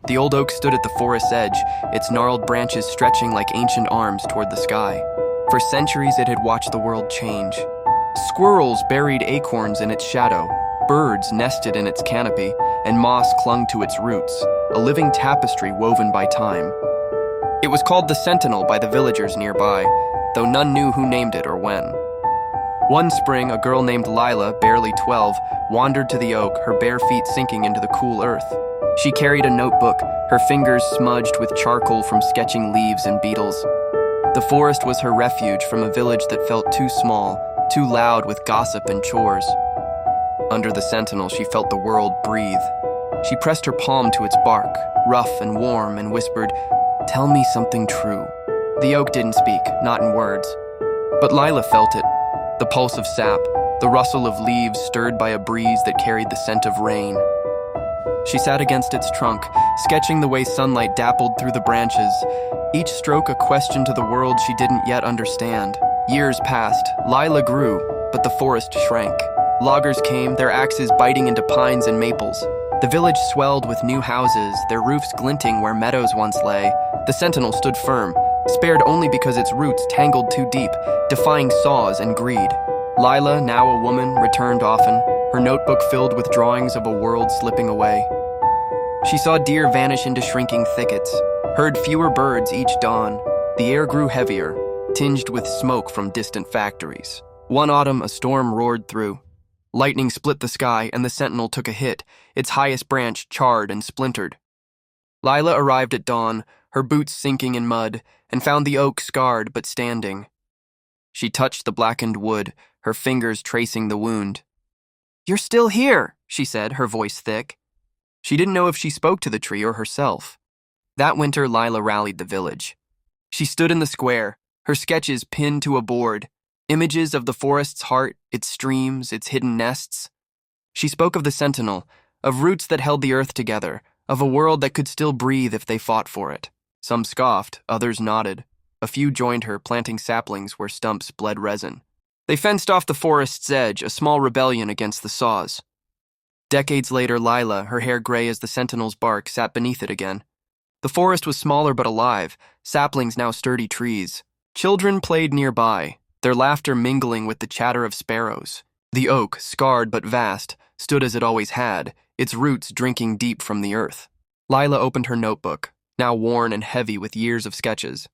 The old oak stood at the forest's edge, its gnarled branches stretching like ancient arms toward the sky. For centuries it had watched the world change. Squirrels buried acorns in its shadow, birds nested in its canopy, and moss clung to its roots, a living tapestry woven by time. It was called the Sentinel by the villagers nearby, though none knew who named it or when. One spring, a girl named Lila, barely 12, wandered to the oak, her bare feet sinking into the cool earth. She carried a notebook, her fingers smudged with charcoal from sketching leaves and beetles. The forest was her refuge from a village that felt too small, too loud with gossip and chores. Under the Sentinel, she felt the world breathe. She pressed her palm to its bark, rough and warm, and whispered, "Tell me something true." The oak didn't speak, not in words. But Lila felt it, the pulse of sap, the rustle of leaves stirred by a breeze that carried the scent of rain. She sat against its trunk, sketching the way sunlight dappled through the branches, each stroke a question to the world she didn't yet understand. Years passed, Lila grew, but the forest shrank. Loggers came, their axes biting into pines and maples. The village swelled with new houses, their roofs glinting where meadows once lay. The Sentinel stood firm, spared only because its roots tangled too deep, defying saws and greed. Lila, now a woman, returned often, her notebook filled with drawings of a world slipping away. She saw deer vanish into shrinking thickets, heard fewer birds each dawn. The air grew heavier, tinged with smoke from distant factories. One autumn, a storm roared through. Lightning split the sky, and the Sentinel took a hit, its highest branch charred and splintered. Lila arrived at dawn, her boots sinking in mud, and found the oak scarred but standing. She touched the blackened wood, her fingers tracing the wound. "You're still here," she said, her voice thick. She didn't know if she spoke to the tree or herself. That winter, Lila rallied the village. She stood in the square, her sketches pinned to a board, images of the forest's heart, its streams, its hidden nests. She spoke of the Sentinel, of roots that held the earth together, of a world that could still breathe if they fought for it. Some scoffed, others nodded. A few joined her, planting saplings where stumps bled resin. They fenced off the forest's edge, a small rebellion against the saws. Decades later, Lila, her hair gray as the Sentinel's bark, sat beneath it again. The forest was smaller but alive, saplings now sturdy trees. Children played nearby, their laughter mingling with the chatter of sparrows. The oak, scarred but vast, stood as it always had, its roots drinking deep from the earth. Lila opened her notebook, now worn and heavy with years of sketches.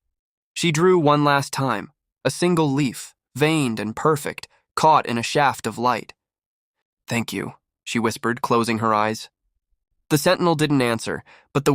She drew one last time, a single leaf, veined and perfect, caught in a shaft of light. "Thank you," she whispered, closing her eyes. The Sentinel didn't answer, but the